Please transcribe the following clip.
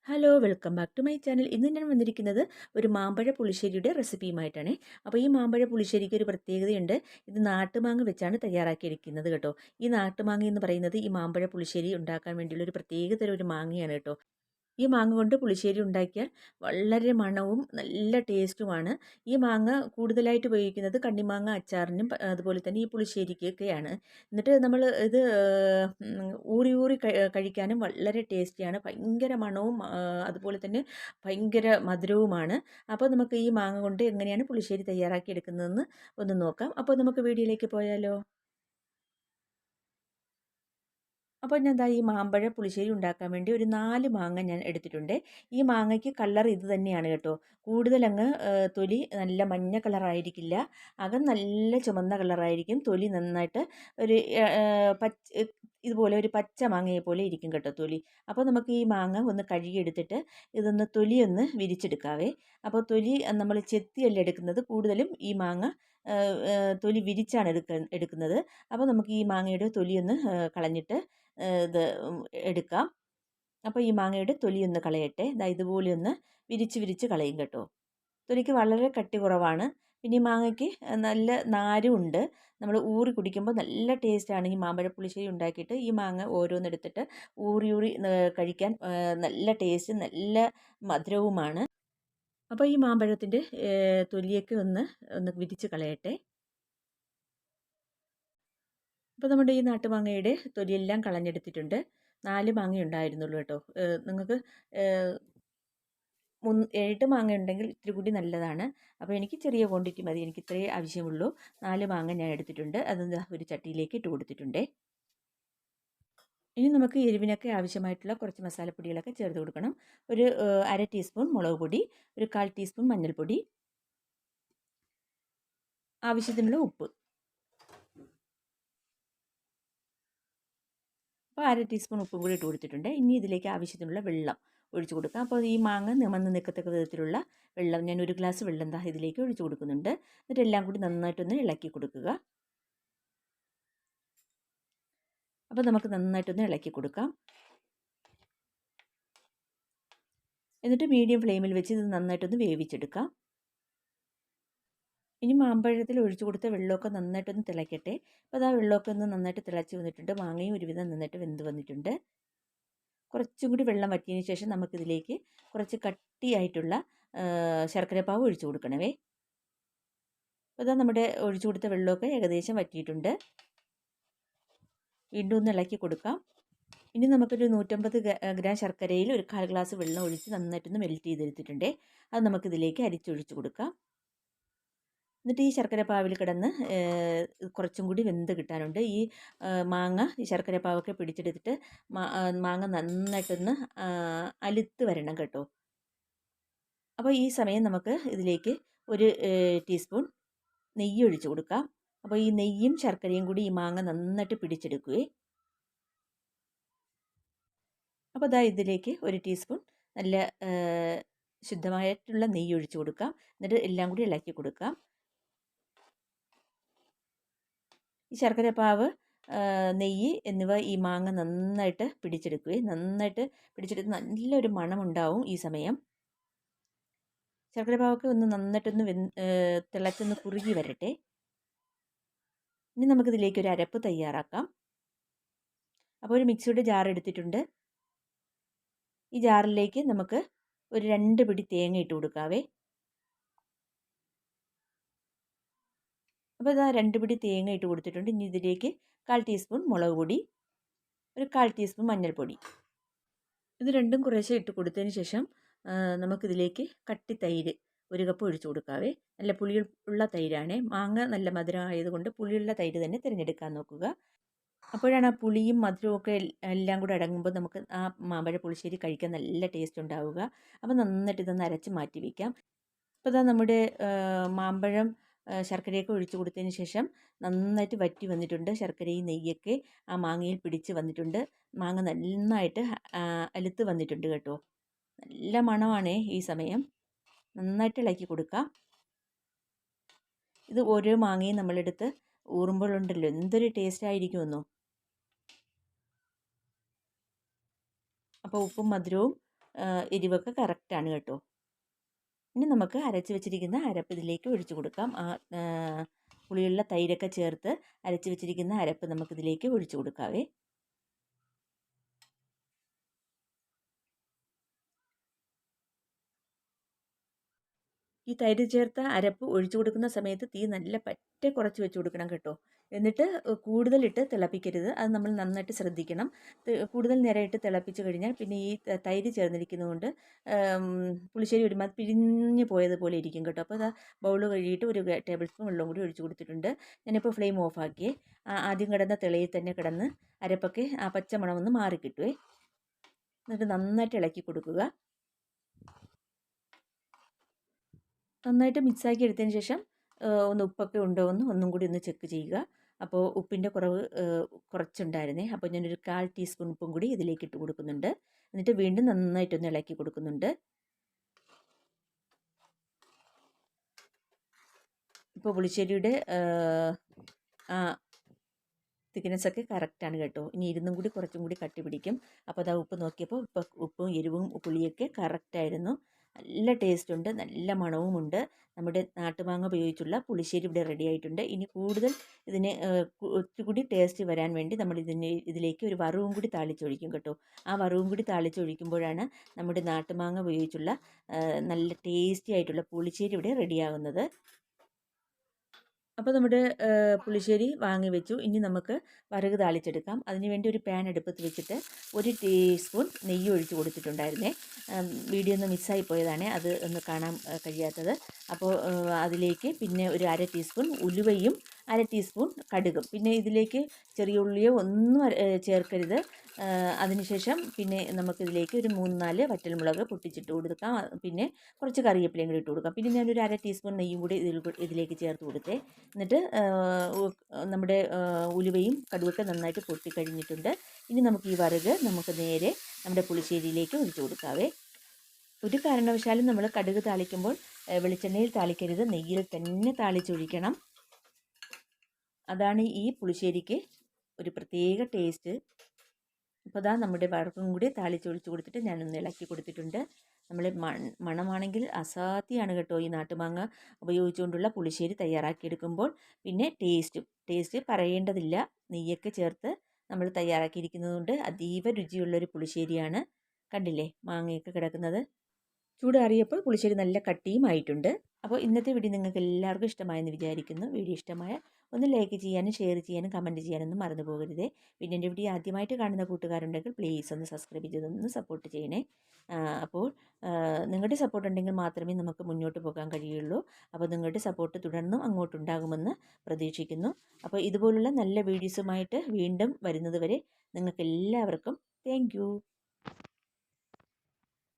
Hello welcome back to my channel. ഇന്ന് ഞാൻ വന്നിരിക്കുന്നത് ഒരു മാമ്പഴ പുളിശ്ശേരിയുടെ റെസിപ്പിയുമായിട്ടാണ്. അപ്പോൾ ഈ മാമ്പഴ പുളിശ്ശേരിക്ക് ഒരു പ്രത്യേകതയുണ്ട്. ഇത് നാട്ടുമാങ്ങ വെച്ചാണ് തയ്യാറാക്കിയിരിക്കുന്നത് കേട്ടോ. ഈ നാട്ടുമാങ്ങ എന്ന് പറയുന്നത് ഈ മാമ്പഴ പുളിശ്ശേരി ഉണ്ടാക്കാൻ വേണ്ടിയുള്ള ഒരു പ്രത്യേക തരം ഒരു മാങ്ങയാണ് കേട്ടോ. ഈ മാങ്ങ കൊണ്ട് പുളിശ്ശേരി ഉണ്ടാക്കിയാൽ വളരെ മണവും നല്ല ടേസ്റ്റുമാണ്. ഈ മാങ്ങ കൂടുതലായിട്ട് ഉപയോഗിക്കുന്നത് കണ്ണിമാങ്ങ അച്ചാറിനും അതുപോലെ തന്നെ ഈ പുളിശ്ശേരിക്കൊക്കെയാണ്. എന്നിട്ട് നമ്മൾ ഇത് ഊറി ഊറി കഴിക്കാനും വളരെ ടേസ്റ്റിയാണ്. ഭയങ്കര മണവും അതുപോലെ തന്നെ ഭയങ്കര മധുരവുമാണ്. അപ്പോൾ നമുക്ക് ഈ മാങ്ങ കൊണ്ട് എങ്ങനെയാണ് പുളിശ്ശേരി തയ്യാറാക്കി എടുക്കുന്നതെന്ന് ഒന്ന് നോക്കാം. അപ്പോൾ നമുക്ക് വീഡിയോയിലേക്ക് പോയാലോ? അപ്പോൾ ഞാൻ ദാ ഈ മാമ്പഴ പുളിശ്ശേരി ഉണ്ടാക്കാൻ വേണ്ടി ഒരു 4 മാങ്ങ ഞാൻ എടുത്തിട്ടുണ്ട്. ഈ മാങ്ങയ്ക്ക് കളർ ഇത് തന്നെയാണ് കേട്ടോ. കൂടുതലങ്ങ് തൊലി നല്ല മഞ്ഞ കളറായിരിക്കില്ല. അകം നല്ല ചുമന്ന കളറായിരിക്കും. തൊലി നന്നായിട്ട് ഒരു ഇതുപോലെ ഒരു പച്ച മാങ്ങയെ പോലെ ഇരിക്കും കേട്ടോ തൊലി. അപ്പോൾ നമുക്ക് ഈ മാങ്ങ ഒന്ന് കഴുകിയെടുത്തിട്ട് ഇതൊന്ന് തൊലി ഒന്ന് വിരിച്ചെടുക്കാവേ. അപ്പോൾ തൊലി നമ്മൾ ചെത്തിയല്ല എടുക്കുന്നത്. കൂടുതലും ഈ മാങ്ങ തൊലി വിരിച്ചാണ് എടുക്കുന്നത്. അപ്പോൾ നമുക്ക് ഈ മാങ്ങയുടെ തൊലി ഒന്ന് കളഞ്ഞിട്ട് ഇത് എടുക്കാം. അപ്പോൾ ഈ മാങ്ങയുടെ തൊലി ഒന്ന് കളയട്ടെ. ദാ ഇതുപോലെ ഒന്ന് വിരിച്ച് വിരിച്ച് കളയും കേട്ടോ. തൊലിക്ക് വളരെ കട്ടി കുറവാണ്. പിന്നെ ഈ മാങ്ങയ്ക്ക് നല്ല നാരും ഉണ്ട്. നമ്മൾ ഊറി കുടിക്കുമ്പോൾ നല്ല ടേസ്റ്റാണ്. ഈ മാമ്പഴ പുളിശ്ശേരി ഉണ്ടാക്കിയിട്ട് ഈ മാങ്ങ ഓരോന്നെടുത്തിട്ട് ഊറി ഊറി കഴിക്കാൻ നല്ല ടേസ്റ്റ് നല്ല മധുരവുമാണ്. അപ്പോൾ ഈ മാമ്പഴത്തിൻ്റെ തൊലിയൊക്കെ ഒന്ന് ഒന്ന് വിരിച്ച് കളയട്ടെ. അപ്പോൾ നമ്മുടെ ഈ നാട്ടുമാങ്ങയുടെ തൊലിയെല്ലാം കളഞ്ഞെടുത്തിട്ടുണ്ട്. 4 മാങ്ങ ഉണ്ടായിരുന്നുള്ളൂ കേട്ടോ. നിങ്ങൾക്ക് 7 മാങ്ങ ഉണ്ടെങ്കിൽ ഇത്തിരി കൂടി നല്ലതാണ്. അപ്പോൾ എനിക്ക് ചെറിയ ക്വാണ്ടിറ്റി മതി. എനിക്ക് ഇത്രയേ ആവശ്യമുള്ളൂ. 4 മാങ്ങ ഞാൻ എടുത്തിട്ടുണ്ട്. അത് ഒരു ചട്ടിയിലേക്ക് ഇട്ട് കൊടുത്തിട്ടുണ്ട്. ഇനി നമുക്ക് എരിവിനൊക്കെ ആവശ്യമായിട്ടുള്ള കുറച്ച് മസാലപ്പൊടികളൊക്കെ ചേർത്ത് കൊടുക്കണം. ഒരു 1/2 ടീസ്പൂൺ മുളക് പൊടി, ഒരു 1/4 ടീസ്പൂൺ മഞ്ഞൾപ്പൊടി, ആവശ്യത്തിനുള്ള ഉപ്പ്. അപ്പോൾ 1/2 ടീസ്പൂൺ ഉപ്പും കൂടി ഇട്ട് കൊടുത്തിട്ടുണ്ട്. ഇനി ഇതിലേക്ക് ആവശ്യത്തിനുള്ള വെള്ളം ഒഴിച്ച് കൊടുക്കാം. അപ്പോൾ ഈ മാങ്ങ നിമന്ന് നിൽക്കത്തക്ക വിധത്തിലുള്ള വെള്ളം ഞാൻ 1 ഗ്ലാസ് വെള്ളം ദാ ഇതിലേക്ക് ഒഴിച്ച് കൊടുക്കുന്നുണ്ട്. എന്നിട്ട് എല്ലാം കൂടി നന്നായിട്ടൊന്ന് ഇളക്കി കൊടുക്കുക. അപ്പോൾ നമുക്ക് നന്നായിട്ടൊന്ന് ഇളക്കി കൊടുക്കാം. എന്നിട്ട് മീഡിയം ഫ്ലെയിമിൽ വെച്ച് ഇത് നന്നായിട്ടൊന്ന് വേവിച്ചെടുക്കാം. ഇനി മാമ്പഴത്തിൽ ഒഴിച്ചു കൊടുത്ത വെള്ളമൊക്കെ നന്നായിട്ടൊന്ന് തിളയ്ക്കട്ടെ. അപ്പോൾ അത് ആ വെള്ളമൊക്കെ ഒന്ന് നന്നായിട്ട് തിളച്ച് വന്നിട്ടുണ്ട്. മാങ്ങയും ഒരുവിധം നന്നായിട്ട് വെന്ത് വന്നിട്ടുണ്ട്. കുറച്ചും കൂടി വെള്ളം വറ്റിയതിന് ശേഷം നമുക്കിതിലേക്ക് കുറച്ച് കട്ടിയായിട്ടുള്ള ശർക്കരപ്പാവ് ഒഴിച്ചു കൊടുക്കണമേ. അപ്പോൾ ഇതാ നമ്മുടെ ഒഴിച്ചു കൊടുത്ത വെള്ളമൊക്കെ ഏകദേശം വറ്റിയിട്ടുണ്ട്. വീണ്ടും ഒന്ന് ഇളക്കി കൊടുക്കാം. ഇനി നമുക്കൊരു 150 ഗ്രാം ശർക്കരയിൽ ഒരു 1/4 ഗ്ലാസ് വെള്ളം ഒഴിച്ച് നന്നായിട്ടൊന്ന് മെൽറ്റ് ചെയ്തെടുത്തിട്ടുണ്ട്. അത് നമുക്കിതിലേക്ക് അരിച്ചൊഴിച്ച് കൊടുക്കാം. എന്നിട്ട് ഈ ശർക്കരപ്പാവിൽ കിടന്ന് കുറച്ചും കൂടി വെന്ത് കിട്ടാനുണ്ട്. ഈ മാങ്ങ ഈ ശർക്കരപ്പാവൊക്കെ പിടിച്ചെടുത്തിട്ട് മാങ്ങ നന്നായിട്ടൊന്ന് അലുത്ത് വരണം കേട്ടോ. അപ്പോൾ ഈ സമയം നമുക്ക് ഇതിലേക്ക് ഒരു ടീസ്പൂൺ നെയ്യ് ഒഴിച്ച് കൊടുക്കാം. അപ്പോൾ ഈ നെയ്യും ശർക്കരയും കൂടി ഈ മാങ്ങ നന്നായിട്ട് പിടിച്ചെടുക്കുകയെ. അപ്പോൾ ദാ ഇതിലേക്ക് ഒരു ടീസ്പൂൺ നല്ല ശുദ്ധമായിട്ടുള്ള നെയ്യ് ഒഴിച്ച് കൊടുക്കാം. എന്നിട്ട് എല്ലാം കൂടി ഇളക്കി കൊടുക്കാം. ഈ ശർക്കരപ്പാവ്, നെയ്യ് എന്നിവ ഈ മാങ്ങ നന്നായിട്ട് പിടിച്ചെടുക്കുകയും നന്നായിട്ട് പിടിച്ചെടുത്ത് നല്ലൊരു മണമുണ്ടാവും ഈ സമയം. ശർക്കരപ്പാവൊക്കെ ഒന്ന് നന്നായിട്ടൊന്ന് തിളച്ചൊന്ന് കുറുകി വരട്ടെ. ഇനി നമുക്കിതിലേക്ക് ഒരു അരപ്പ് തയ്യാറാക്കാം. അപ്പോൾ ഒരു മിക്സിയുടെ ജാർ എടുത്തിട്ടുണ്ട്. ഈ ജാറിലേക്ക് നമുക്ക് ഒരു 2 പിടി തേങ്ങ ഇട്ട് കൊടുക്കാവേ. അപ്പോൾ ഇതാ 2 പിടി തേങ്ങ ഇട്ട് കൊടുത്തിട്ടുണ്ട്. ഇനി ഇതിലേക്ക് 1/4 ടീസ്പൂൺ മുളക് പൊടി, ഒരു 1/4 ടീസ്പൂൺ മഞ്ഞൾപ്പൊടി, ഇത് രണ്ടും കുറേശ്ശെ ഇട്ട് കൊടുത്തതിന് ശേഷം നമുക്കിതിലേക്ക് കട്ടി തൈര് 1 കപ്പ് ഒഴിച്ചു കൊടുക്കാവേ. നല്ല പുളിയുള്ള തൈരാണേ. മാങ്ങ നല്ല മധുരം ആയതുകൊണ്ട് പുളിയുള്ള തൈര് തന്നെ തിരഞ്ഞെടുക്കാൻ നോക്കുക. അപ്പോഴാണ് ആ പുളിയും മധുരവും ഒക്കെ എല്ലാം കൂടെ അടങ്ങുമ്പോൾ നമുക്ക് ആ മാമ്പഴ പുളിശ്ശേരി കഴിക്കാൻ നല്ല ടേസ്റ്റ് ഉണ്ടാവുക. അപ്പോൾ നന്നായിട്ട് ഇതൊന്ന് അരച്ച് മാറ്റി വയ്ക്കാം. അപ്പോൾ ഇതാ നമ്മുടെ മാമ്പഴം ശർക്കരയൊക്കെ ഒഴിച്ചു കൊടുത്തതിന് ശേഷം നന്നായിട്ട് വറ്റി വന്നിട്ടുണ്ട്. ശർക്കരയും നെയ്യൊക്കെ ആ മാങ്ങയിൽ പിടിച്ച് വന്നിട്ടുണ്ട്. മാങ്ങ നന്നായിട്ട് അലുത്ത് വന്നിട്ടുണ്ട് കേട്ടോ. നല്ല മണമാണേ ഈ സമയം. നന്നായിട്ട് ഇളക്കി കൊടുക്കാം. ഇത് ഓരോ മാങ്ങയും നമ്മളെടുത്ത് ഊറുമ്പോഴുണ്ടല്ലോ എന്തൊരു ടേസ്റ്റ് ആയിരിക്കുമെന്നോ. അപ്പോൾ ഉപ്പും മധുരവും എരിവൊക്കെ കറക്റ്റാണ് കേട്ടോ. ഇനി നമുക്ക് അരച്ച് വെച്ചിരിക്കുന്ന അരപ്പ് ഇതിലേക്ക് ഒഴിച്ചു കൊടുക്കാം. പുളിയുള്ള തൈരൊക്കെ ചേർത്ത് അരച്ച് വെച്ചിരിക്കുന്ന അരപ്പ് നമുക്കിതിലേക്ക് ഒഴിച്ചു കൊടുക്കാവേ. ഈ തൈര് ചേർത്ത അരപ്പ് ഒഴിച്ചു കൊടുക്കുന്ന സമയത്ത് തീ നല്ല പറ്റെ കുറച്ച് വെച്ച് കൊടുക്കണം കേട്ടോ. എന്നിട്ട് കൂടുതലിട്ട് തിളപ്പിക്കരുത്. അത് നമ്മൾ നന്നായിട്ട് ശ്രദ്ധിക്കണം. കൂടുതൽ നേരം ഇട്ട് തിളപ്പിച്ച് കഴിഞ്ഞാൽ പിന്നെ ഈ തൈര് ചേർന്നിരിക്കുന്നതുകൊണ്ട് പുളിശ്ശേരി ഒരുമാതിരി പിരിഞ്ഞ് പോയതുപോലെ ഇരിക്കും കേട്ടോ. അപ്പോൾ ബൗൾ കഴുകിയിട്ട് ഒരു ടേബിൾ സ്പൂൺ വെള്ളം കൂടി ഒഴിച്ച് കൊടുത്തിട്ടുണ്ട്. ഞാനിപ്പോൾ ഫ്ലെയിം ഓഫാക്കിയേ. ആദ്യം കിടന്ന തിളയിൽ തന്നെ കിടന്ന് അരപ്പൊക്കെ ആ പച്ചമണമൊന്ന് മാറിക്കിട്ടുവേ. എന്നിട്ട് നന്നായിട്ട് ഇളക്കി കൊടുക്കുക. നന്നായിട്ട് മിക്സാക്കി എടുത്തതിന് ശേഷം ഒന്ന് ഉപ്പൊക്കെ ഉണ്ടോ എന്ന് ഒന്നും കൂടി ഒന്ന് ചെക്ക് ചെയ്യുക. അപ്പോൾ ഉപ്പിൻ്റെ കുറവ് കുറച്ചുണ്ടായിരുന്നേ. അപ്പോൾ ഞാനൊരു 1/4 ടീസ്പൂൺ ഉപ്പും കൂടി ഇതിലേക്ക് ഇട്ട് കൊടുക്കുന്നുണ്ട്. എന്നിട്ട് വീണ്ടും നന്നായിട്ടൊന്ന് ഇളക്കി കൊടുക്കുന്നുണ്ട്. ഇപ്പോൾ പുളിശ്ശേരിയുടെ ആ തിക്നെസ്സൊക്കെ കറക്റ്റാണ് കേട്ടോ. ഇനി ഇരുന്നും കൂടി കുറച്ചും കൂടി കട്ടി പിടിക്കും. അപ്പോൾ അതാ ഉപ്പ് നോക്കിയപ്പോൾ ഉപ്പും എരിവും പുളിയൊക്കെ കറക്റ്റായിരുന്നു. നല്ല ടേസ്റ്റുണ്ട്, നല്ല മണവുമുണ്ട്. നമ്മുടെ നാട്ടുമാങ്ങ ഉപയോഗിച്ചുള്ള പുളിശ്ശേരി ഇവിടെ റെഡി ആയിട്ടുണ്ട്. ഇനി കൂടുതൽ ഇതിന് ഒത്തുകൂടി ടേസ്റ്റ് വരാൻ വേണ്ടി നമ്മൾ ഇതിലേക്ക് ഒരു വറവും കൂടി താളിച്ചൊഴിക്കും കേട്ടോ. ആ വറവും കൂടി താളിച്ചൊഴിക്കുമ്പോഴാണ് നമ്മുടെ നാട്ടുമാങ്ങ ഉപയോഗിച്ചുള്ള നല്ല ടേസ്റ്റി ആയിട്ടുള്ള പുളിശ്ശേരി ഇവിടെ റെഡിയാകുന്നത്. അപ്പോൾ നമ്മുടെ പുളിശ്ശേരി വാങ്ങി വെച്ചു. ഇനി നമുക്ക് വറക് താളിച്ചെടുക്കാം. അതിനുവേണ്ടി ഒരു പാൻ അടുപ്പത്ത് വെച്ചിട്ട് 1 ടീസ്പൂൺ നെയ്യ് ഒഴിച്ച് കൊടുത്തിട്ടുണ്ടായിരുന്നേ. വീഡിയോ ഒന്ന് മിസ്സായി പോയതാണ് അത് ഒന്ന് കാണാൻ കഴിയാത്തത്. അപ്പോൾ അതിലേക്ക് പിന്നെ ഒരു 1/2 ടീസ്പൂൺ ഉലുവയും 1/2 ടീസ്പൂൺ കടുകും. പിന്നെ ഇതിലേക്ക് ചെറിയ ഉള്ളിയോ ഒന്നും ചേർക്കരുത്. അതിനുശേഷം പിന്നെ നമുക്കിതിലേക്ക് ഒരു 3-4 വറ്റൽമുളക് പൊട്ടിച്ചിട്ട് കൊടുക്കാം. പിന്നെ കുറച്ച് കറിവേപ്പിലയും കൂടി ഇട്ട് കൊടുക്കാം. പിന്നെ ഞാനൊരു 1/2 ടീസ്പൂൺ നെയ്യും കൂടി ഇതിലേക്ക് ചേർത്ത് കൊടുത്തേ. എന്നിട്ട് നമ്മുടെ ഉലുവയും കടുവൊക്കെ നന്നായിട്ട് പൊട്ടിക്കഴിഞ്ഞിട്ടുണ്ട്. ഇനി നമുക്ക് ഈ വറക് നമുക്ക് നേരെ നമ്മുടെ പുളിശ്ശേരിയിലേക്ക് ഒഴിച്ചു കൊടുക്കാവേ. ഒരു കാരണവശാലും നമ്മൾ കടുക് താളിക്കുമ്പോൾ വെളിച്ചെണ്ണയിൽ താളിക്കരുത്, നെയ്യിൽ തന്നെ താളിച്ചൊഴിക്കണം. അതാണ് ഈ പുളിശ്ശേരിക്ക് ഒരു പ്രത്യേക ടേസ്റ്റ്. അപ്പോൾ അതാ നമ്മുടെ വറക്കും കൂടി താളിച്ചൊഴിച്ച് കൊടുത്തിട്ട് ഞാനൊന്ന് ഇളക്കി കൊടുത്തിട്ടുണ്ട്. നമ്മൾ മണമാണെങ്കിൽ അസാധ്യമാണ് കേട്ടോ ഈ നാട്ടുമാങ്ങ ഉപയോഗിച്ചുകൊണ്ടുള്ള പുളിശ്ശേരി തയ്യാറാക്കിയെടുക്കുമ്പോൾ. പിന്നെ ടേസ്റ്റ് പറയേണ്ടതില്ല. നെയ്യൊക്കെ ചേർത്ത് നമ്മൾ തയ്യാറാക്കിയിരിക്കുന്നതുകൊണ്ട് അതീവ രുചിയുള്ളൊരു പുളിശ്ശേരിയാണ്. കണ്ടില്ലേ മാങ്ങയൊക്കെ കിടക്കുന്നത്. ചൂടാറിയപ്പോൾ പുളിശ്ശേരി നല്ല കട്ടിയും ആയിട്ടുണ്ട്. അപ്പോൾ ഇന്നത്തെ വീഡിയോ നിങ്ങൾക്ക് എല്ലാവർക്കും ഇഷ്ടമായെന്ന് വിചാരിക്കുന്നു. വീഡിയോ ഇഷ്ടമായ ഒന്ന് ലൈക്ക് ചെയ്യാനും ഷെയർ ചെയ്യാനും കമൻറ്റ് ചെയ്യാനൊന്നും മറന്നു പോകരുതേ. പിന്നെ എൻ്റെ വീഡിയോ ആദ്യമായിട്ട് കാണുന്ന കൂട്ടുകാരുണ്ടെങ്കിൽ പ്ലീസ് ഒന്ന് സബ്സ്ക്രൈബ് ചെയ്തൊന്ന് സപ്പോർട്ട് ചെയ്യണേ. അപ്പോൾ നിങ്ങളുടെ സപ്പോർട്ട് ഉണ്ടെങ്കിൽ മാത്രമേ നമുക്ക് മുന്നോട്ട് പോകാൻ കഴിയുള്ളൂ. അപ്പോൾ നിങ്ങളുടെ സപ്പോർട്ട് തുടർന്നും അങ്ങോട്ടുണ്ടാകുമെന്ന് പ്രതീക്ഷിക്കുന്നു. അപ്പോൾ ഇതുപോലുള്ള നല്ല വീഡിയോസുമായിട്ട് വീണ്ടും വരുന്നത് വരെ നിങ്ങൾക്ക് എല്ലാവർക്കും താങ്ക് യു.